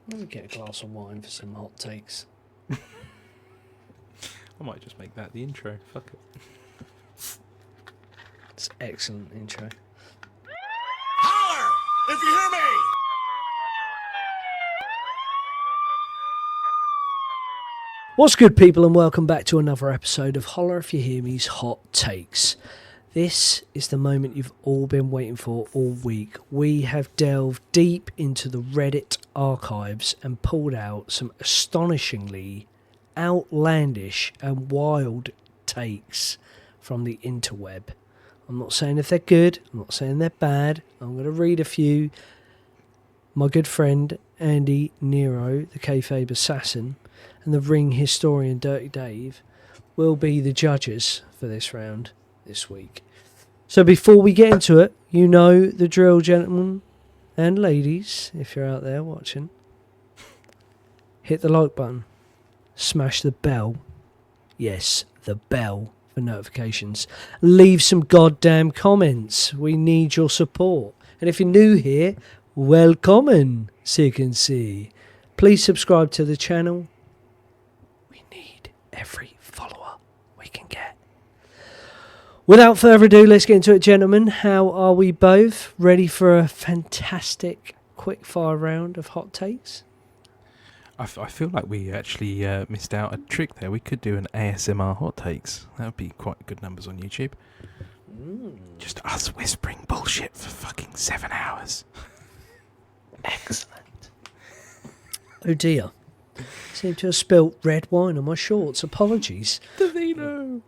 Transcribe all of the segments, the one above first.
Let me get a glass of wine for some hot takes. I might just make that the intro. Fuck it. It's an excellent intro. Holler if you hear me! What's good, people, and welcome back to another episode of Holler If You Hear Me's Hot Takes. This is the moment you've all been waiting for all week. We have delved deep into the Reddit archives and pulled out some astonishingly outlandish and wild takes from the interweb. I'm not saying if they're good, I'm not saying they're bad. I'm going to read a few. My good friend Andi Nero, the Kayfabe Assassin, and the ring historian Dirty Dave will be the judges for this round this week. So before we get into it, you know the drill, gentlemen and ladies, if you're out there watching. Hit the like button. Smash the bell. Yes, the bell for notifications. Leave some goddamn comments. We need your support. And if you're new here, welcome, so you can see. Please subscribe to the channel. We need every follower we can get. Without further ado, let's get into it, gentlemen. How are we both? Ready for a fantastic quick-fire round of hot takes? I feel like we actually missed out a trick there. We could do an ASMR hot takes. That would be quite good numbers on YouTube. Just us whispering bullshit for fucking 7 hours. Excellent. Oh dear. Seem to have spilt red wine on my shorts. Apologies. Davino.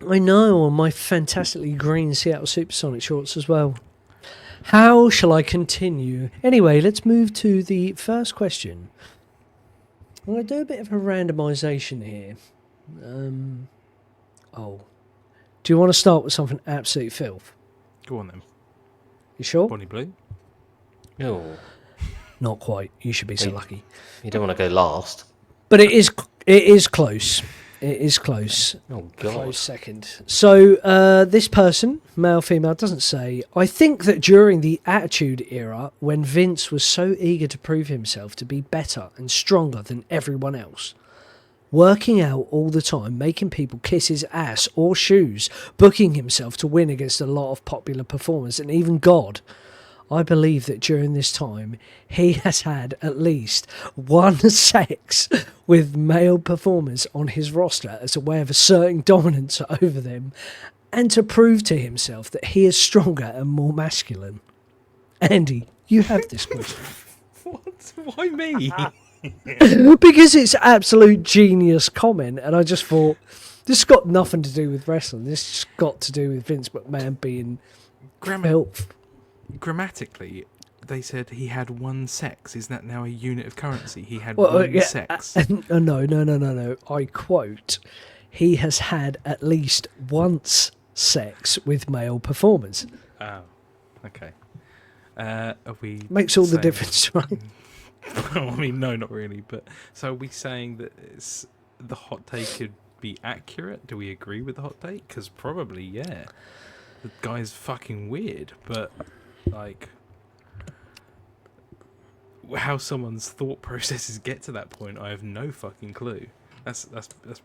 I know, on my fantastically green Seattle Supersonic shorts as well. How shall I continue? Anyway, let's move to the first question. I'm going to do a bit of a randomisation here. Do you want to start with something absolute filth? Go on then. You sure? Bonnie Blue. No, Not quite. You should be so Wait. lucky. you don't want to go last. But it is close. It is close. Oh, God. Close second. So this person, male, female, doesn't say. I think that during the Attitude Era, when Vince was so eager to prove himself to be better and stronger than everyone else, working out all the time, making people kiss his ass or shoes, booking himself to win against a lot of popular performers and even God, I believe that during this time, he has had at least one sex with male performers on his roster as a way of asserting dominance over them and to prove to himself that he is stronger and more masculine. Andy, you have this question. What? Why me? Because it's absolute genius comment, and I just thought, this has got nothing to do with wrestling. This has got to do with Vince McMahon being filth. Grammatically, they said he had one sex. Is that now a unit of currency? He had Well, one yeah, sex. No. I quote, he has had at least once sex with male performers. Oh, okay. Are we Makes all the saying- difference, right? Well, I mean, no, not really. But so are we saying that the hot take could be accurate? Do we agree with the hot take? Because probably, yeah. The guy's fucking weird, but like how someone's thought processes get to that point, I have no fucking clue. That's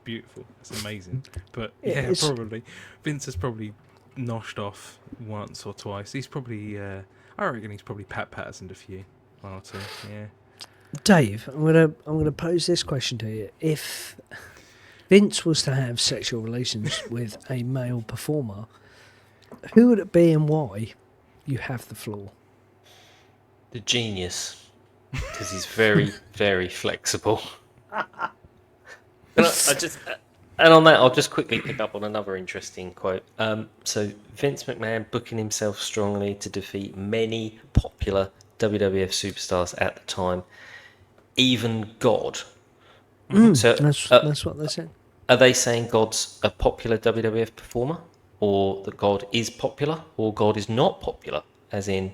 beautiful. That's amazing. But yeah, probably Vince has probably noshed off once or twice. He's probably I reckon he's probably Pat Pattersoned a few, one or two. Yeah. Dave, I'm gonna pose this question to you. If Vince was to have sexual relations with a male performer, who would it be and why? You have the floor. The genius, because he's very, very flexible. And and on that, I'll just quickly pick up on another interesting quote. So Vince McMahon booking himself strongly to defeat many popular WWF superstars at the time, even God. So That's what they said. are they saying God's a popular WWF performer? Or that God is popular, or God is not popular, as in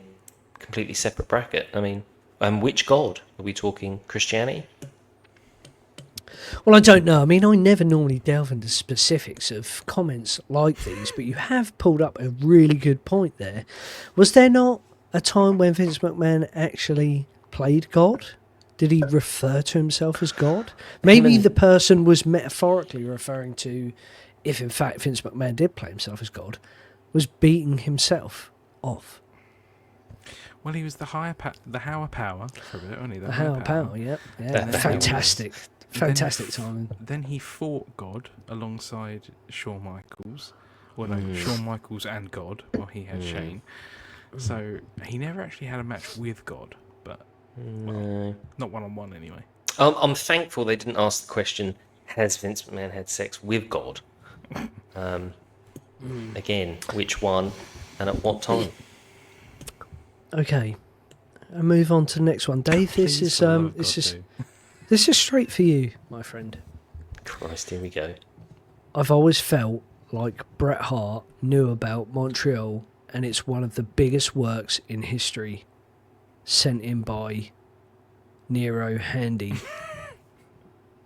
completely separate bracket? I mean, and which God? Are we talking Christianity? Well, I don't know. I mean, I never normally delve into specifics of comments like these, but you have pulled up a really good point there. Was there not a time when Vince McMahon actually played God? Did he refer to himself as God? Maybe the person was metaphorically referring to, if in fact Vince McMahon did play himself as God, was beating himself off. Well, he was the higher power for a bit, wasn't he? The higher power, yeah. Fantastic. Fantastic timing. Then he fought God alongside Shawn Michaels. Well, no, Shawn Michaels and God, while he had Shane. So he never actually had a match with God, but not one-on-one anyway. I'm thankful they didn't ask the question, has Vince McMahon had sex with God? Again, which one and at what time? Okay. I'll move on to the next one. Dave, this is straight for you, my friend. Christ, here we go. I've always felt like Bret Hart knew about Montreal, and it's one of the biggest works in history sent in by Nero Handy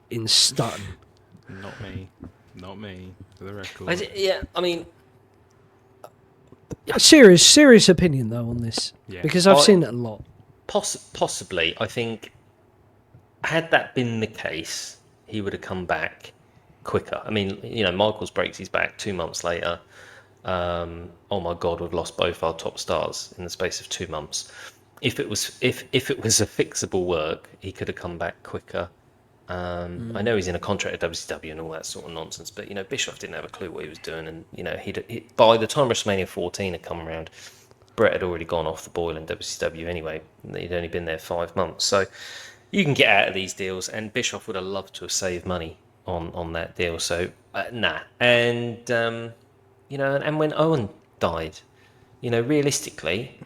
in Stutton. Not me, for the record. Serious opinion, though, on this. Yeah. Because I've seen it a lot. Possibly. I think, had that been the case, he would have come back quicker. I mean, Michaels breaks his back 2 months later. Oh my God, we've lost both our top stars in the space of 2 months. If it was a fixable work, he could have come back quicker. I know he's in a contract at WCW and all that sort of nonsense, but Bischoff didn't have a clue what he was doing, and he by the time WrestleMania 14 had come around, Bret had already gone off the boil in WCW anyway. He'd only been there 5 months, so you can get out of these deals, and Bischoff would have loved to have saved money on that deal. So nah, and and when Owen died, realistically.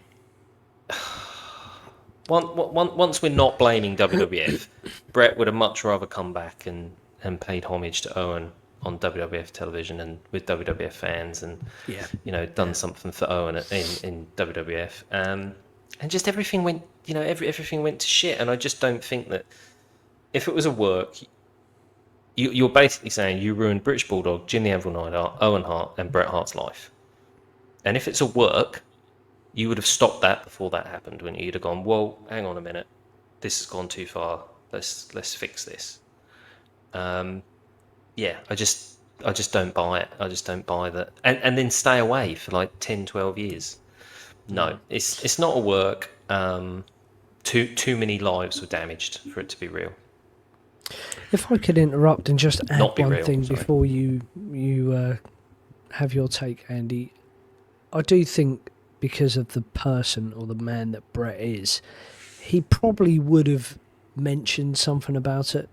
Once we're not blaming WWF, Bret would have much rather come back and paid homage to Owen on WWF television and with WWF fans, and done something for Owen in WWF. And just everything went, everything went to shit. And I just don't think that if it was a work, you're basically saying you ruined British Bulldog, Jim the Anvil Neidhart, Owen Hart, and Bret Hart's life. And if it's a work, you would have stopped that before that happened, when you'd have gone, whoa, hang on a minute, this has gone too far. Let's fix this. I just don't buy it. I just don't buy that. And then stay away for like 10, 12 years. No, it's not a work. Too many lives were damaged for it to be real. If I could interrupt and just add one thing before you have your take, Andy, I do think, because of the person or the man that Bret is, he probably would have mentioned something about it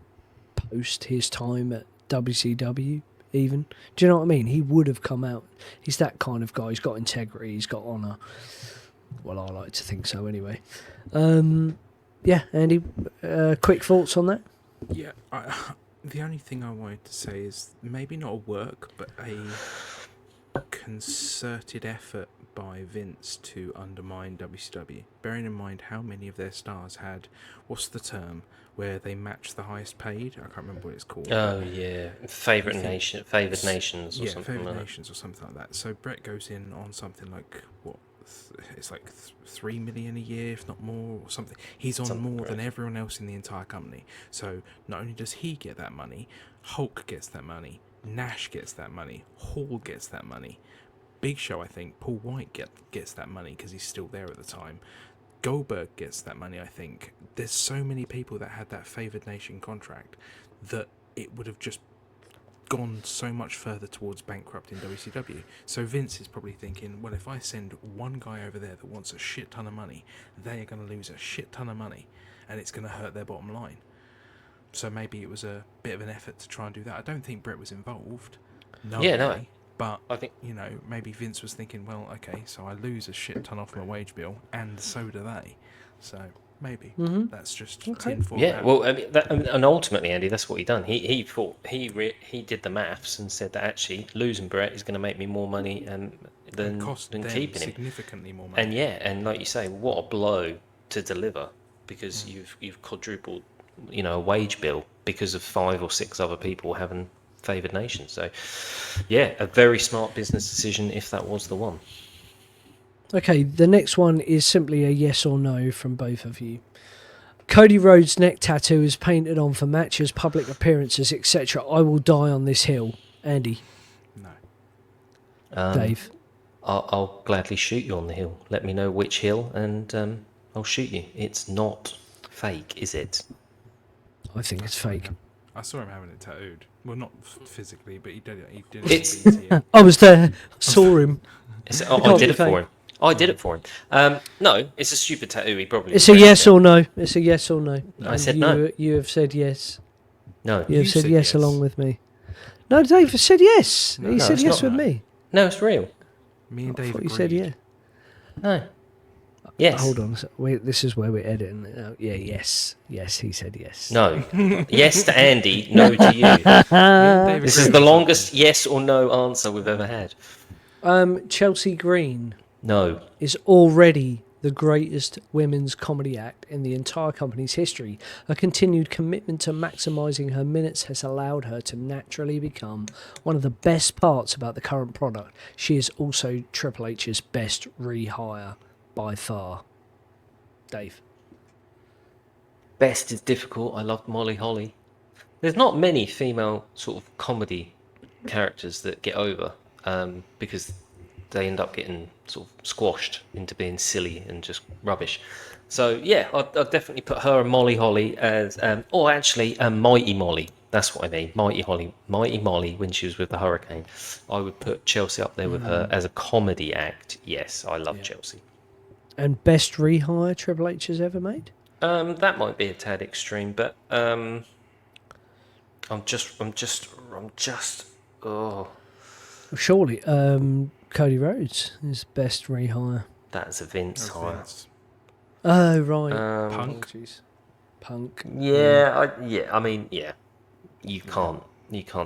post his time at WCW even. Do you know what I mean? He would have come out. He's that kind of guy. He's got integrity. He's got honour. Well, I like to think so anyway. Andy, quick thoughts on that? Yeah, the only thing I wanted to say is maybe not a work, but a concerted effort by Vince to undermine WCW, bearing in mind how many of their stars had, what's the term, where they match the highest paid? I can't remember what it's called. Oh yeah, favoured nations or something. Favoured nations or something like that. So Bret goes in on something like it's like 3 million a year, if not more, or something. He's on more than everyone else in the entire company. So not only does he get that money, Hulk gets that money, Nash gets that money, Hall gets that money. Big Show, I think, Paul White gets that money because he's still there at the time. Goldberg gets that money, I think. There's so many people that had that favoured nation contract that it would have just gone so much further towards bankrupting WCW. So Vince is probably thinking, well, if I send one guy over there that wants a shit ton of money, they are going to lose a shit ton of money, and it's going to hurt their bottom line. So maybe it was a bit of an effort to try and do that. I don't think Bret was involved. No. But I think, maybe Vince was thinking, well, okay, so I lose a shit ton off my wage bill, and so do they. So maybe that's just tinfoil. Yeah, well, and ultimately, Andy, that's what he done. He thought he did the maths and said that actually losing Bret is going to make me more money than keeping him. Significantly more money. And like you say, what a blow to deliver, because you've quadrupled, a wage bill because of 5 or 6 other people having favoured nation. So a very smart business decision if that was the one. Okay, the next one is simply a yes or no from both of you. Cody Rhodes' neck tattoo is painted on for matches, public appearances, etc. I will die on this hill. Andy. No. Dave. I'll gladly shoot you on the hill. Let me know which hill, and I'll shoot you. It's not fake, is it? I think it's fake. I saw him having it tattooed. Well, not physically, but he did it. It's- I was there. I saw him. I did it for him. I did it for him. No, it's a stupid tattoo. He probably. It's a yes or no. It's a yes or no. I said no. You have said yes. No. You have said yes along with me. No, Dave said yes. No, he no, said it's yes not with that. me. No, it's real. Me and I Dave thought agreed. you said yeah. No. Yes. Hold on. This is where we're editing it out. Yeah, yes. Yes, he said yes. No. Yes to Andy, no to you. Me and Dave This is agreed the on longest yes or no answer we've ever had. Chelsea Green No. is already the greatest women's comedy act in the entire company's history. Her continued commitment to maximising her minutes has allowed her to naturally become one of the best parts about the current product. She is also Triple H's best rehire by far. Dave. Best is difficult. I loved Molly Holly. There's not many female sort of comedy characters that get over because they end up getting sort of squashed into being silly and just rubbish. So yeah, I'd definitely put her and Molly Holly as, or actually Mighty Molly. That's what I mean. Mighty Molly when she was with the Hurricane. I would put Chelsea up there with her as a comedy act. Yes, I love Chelsea. And best rehire Triple H has ever made? That might be a tad extreme, but I'm just. Oh, Surely, Cody Rhodes is best rehire. that's a Vince hire. Vince. Oh, right. Punk. Apologies. Punk. Yeah, I mean, yeah. You can't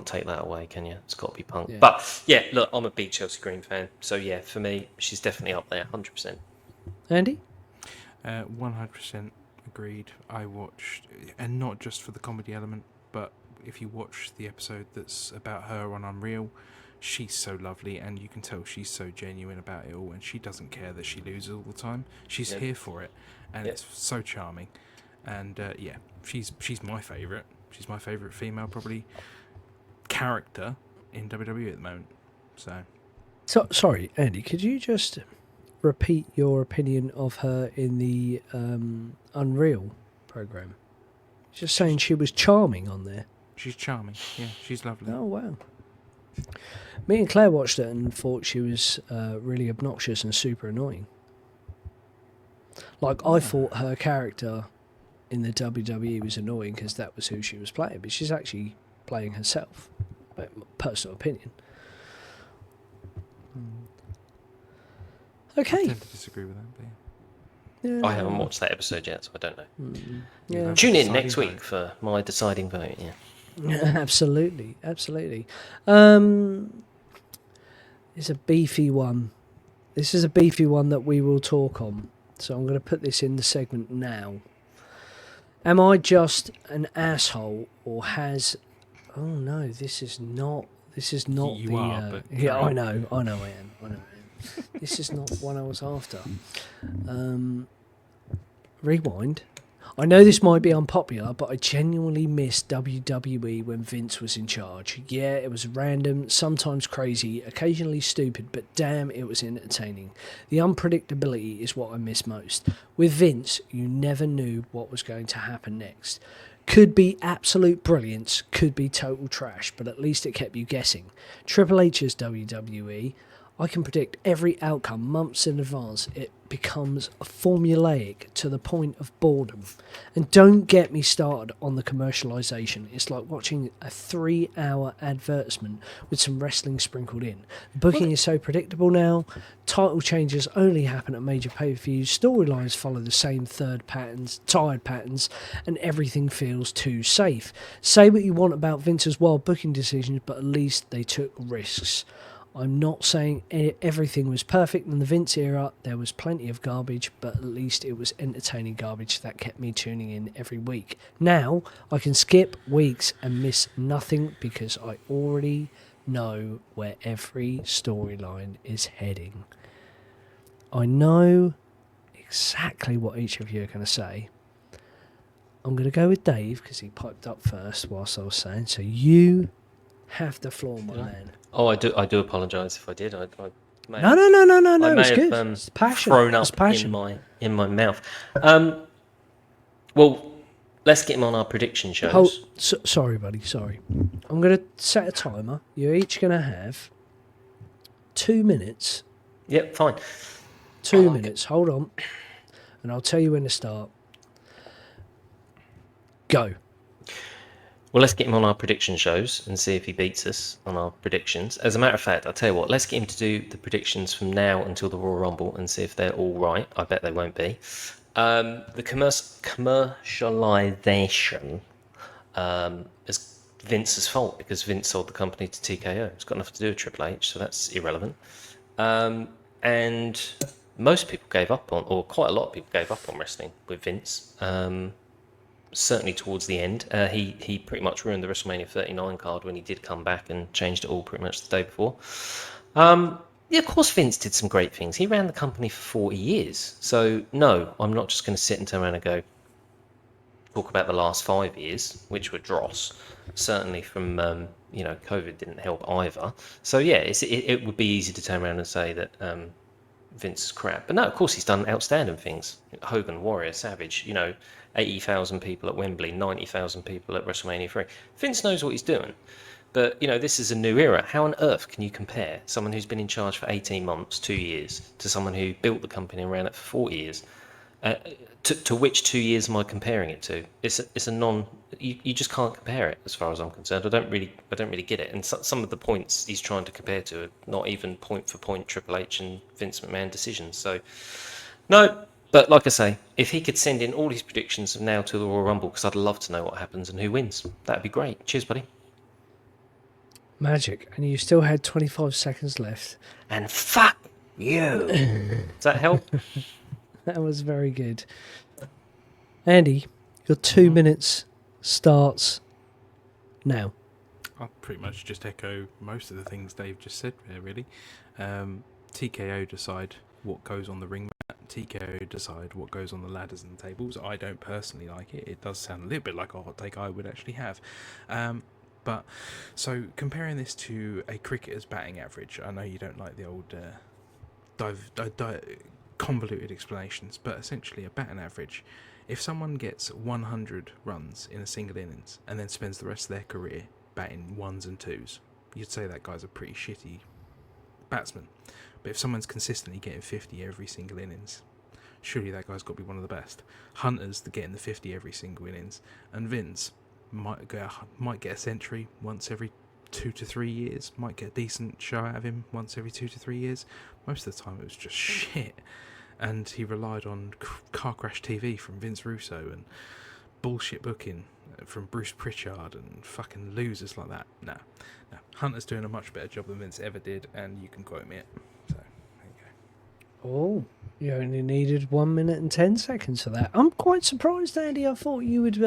take that away, can you? It's got to be Punk. Yeah. But yeah, look, I'm a big Chelsea Green fan, so yeah, for me, she's definitely up there, 100%. Andy? 100% agreed. I watched, and not just for the comedy element, but if you watch the episode that's about her on Unreal, she's so lovely, and you can tell she's so genuine about it all, and she doesn't care that she loses all the time. She's here for it, and it's so charming. And yeah, she's my favourite. She's my favourite female probably character in WWE at the moment. So Sorry, Andy, could you just repeat your opinion of her in the Unreal program? Just saying she was charming on there. she's charming. Yeah, she's lovely. Oh, wow. Me and Claire watched it and thought she was really obnoxious and super annoying. Like, I thought her character in the WWE was annoying because that was who she was playing, but she's actually playing herself. Personal opinion. I Okay. tend to disagree with that, but yeah. Yeah. I haven't watched that episode yet, so I don't know. Yeah. Tune in Deciding next vote. week for my deciding vote, yeah. Absolutely. It's a beefy one. This is a beefy one that we will talk on. So I'm going to put this in the segment now. Am I just an asshole, or has? Oh no, this is not. You are, but yeah, carry I on. know, I am. This is not one I was after. Rewind. I know this might be unpopular, but I genuinely miss WWE when Vince was in charge. Yeah, it was random, sometimes crazy, occasionally stupid, but damn, it was entertaining. The unpredictability is what I miss most. With Vince, you never knew what was going to happen next. Could be absolute brilliance, could be total trash, but at least it kept you guessing. Triple H's WWE, I can predict every outcome months in advance. It becomes formulaic to the point of boredom. And don't get me started on the commercialisation. It's like watching a 3-hour advertisement with some wrestling sprinkled in. The booking is so predictable now. Title changes only happen at major pay-per-views. Storylines follow the same tired patterns, and everything feels too safe. Say what you want about Vince's wild booking decisions, but at least they took risks. I'm not saying everything was perfect in the Vince era. There was plenty of garbage, but at least it was entertaining garbage that kept me tuning in every week. Now, I can skip weeks and miss nothing because I already know where every storyline is heading. I know exactly what each of you are going to say. I'm going to go with Dave because he piped up first whilst I was saying. So you have the floor, my man. Oh, I do apologise if I did. I may No. I may It's good. have It's passion. thrown It's up passion. in my mouth. Well, let's get him on our prediction shows. Sorry, buddy. Sorry. I'm going to set a timer. You're each going to have 2 minutes. Yep, fine. 2 minutes. Hold on. And I'll tell you when to start. Go. Well, let's get him on our prediction shows and see if he beats us on our predictions. As a matter of fact, I'll tell you what, let's get him to do the predictions from now until the Royal Rumble and see if they're all right. I bet they won't be. The commercialization is Vince's fault because Vince sold the company to TKO. It's got nothing to do with Triple H, so that's irrelevant. And most people gave up on, or quite a lot of people gave up on wrestling with Vince. Certainly towards the end, he pretty much ruined the WrestleMania 39 card when he did come back and changed it all pretty much the day before. Yeah, of course Vince did some great things. He ran the company for 40 years. So no, I'm not just going to sit and turn around and go talk about the last 5 years, which were dross. Certainly from COVID didn't help either. So yeah, it would be easy to turn around and say that Vince is crap. But no, of course he's done outstanding things. Hogan, Warrior, Savage, 80,000 people at Wembley, 90,000 people at WrestleMania 3. Vince knows what he's doing. But, this is a new era. How on earth can you compare someone who's been in charge for 18 months, 2 years, to someone who built the company and ran it for 40 years? To which 2 years am I comparing it to? It's a you just can't compare it as far as I'm concerned. I don't really get it. And some of the points he's trying to compare to are not even point for point Triple H and Vince McMahon decisions. So, no. But like I say, if he could send in all his predictions from now to the Royal Rumble, because I'd love to know what happens and who wins, that'd be great. Cheers, buddy. Magic. And you still had 25 seconds left. And fuck you. Does that help? That was very good. Andy, your 2 minutes starts now. I'll pretty much just echo most of the things Dave just said there, really. TKO decide what goes on the ring mat. TKO decide what goes on the ladders and tables. I don't personally like it. It does sound a little bit like a hot take I would actually have. But so comparing this to a cricketer's batting average, I know you don't like the old convoluted explanations, but essentially a batting average, if someone gets 100 runs in a single innings and then spends the rest of their career batting ones and twos, you'd say that guy's a pretty shitty batsman. But if someone's consistently getting 50 every single innings, surely that guy's got to be one of the best. Hunter's getting the 50 every single innings, and Vince might get a century once every 2 to 3 years, might get a decent show out of him once every 2 to 3 years. Most of the time it was just shit, and he relied on car crash TV from Vince Russo and bullshit booking from Bruce Pritchard and fucking losers like that. No. Hunter's doing a much better job than Vince ever did, and you can quote me it. So, there you go. Oh, you only needed 1 minute and 10 seconds for that. I'm quite surprised, Andy. I thought you would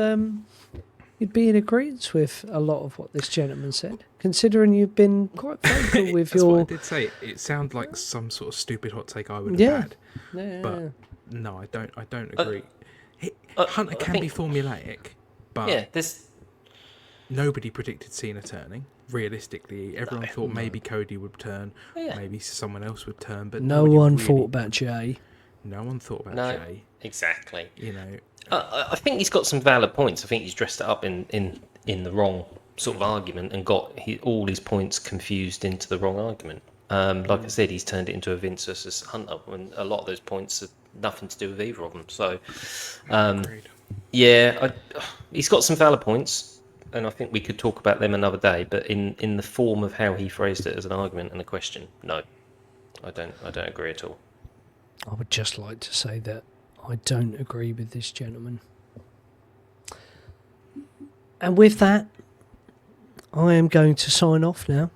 you'd be in agreement with a lot of what this gentleman said, considering you've been quite vocal with That's your... what I did say. It sounded like some sort of stupid hot take I would have had. Yeah. But no, I don't agree. Hunter can be formulaic, but nobody predicted Cena turning. Realistically, everyone thought maybe Cody would turn, maybe someone else would turn, but no one thought about Jay. No one thought about Jay. Exactly. I think he's got some valid points. I think he's dressed it up in the wrong sort of argument and got all his points confused into the wrong argument. Like I said, he's turned it into a Vince versus Hunter, and a lot of those points have nothing to do with either of them. So, he's got some valid points, and I think we could talk about them another day. But in the form of how he phrased it as an argument and a question, no, I don't agree at all. I would just like to say that I don't agree with this gentleman. And with that, I am going to sign off now,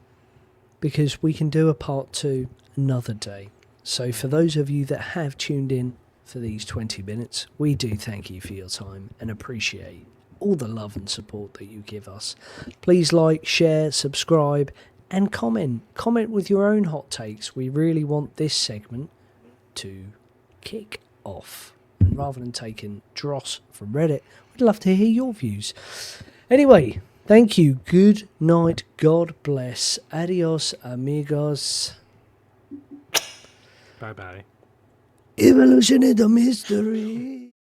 because we can do a part 2 another day. So for those of you that have tuned in for these 20 minutes, we do thank you for your time and appreciate all the love and support that you give us. Please like, share, subscribe, and comment. Comment with your own hot takes. We really want this segment to kick off. And rather than taking dross from Reddit, we'd love to hear your views. Anyway, thank you. Good night. God bless. Adios, amigos. Bye-bye. Evolution is a mystery.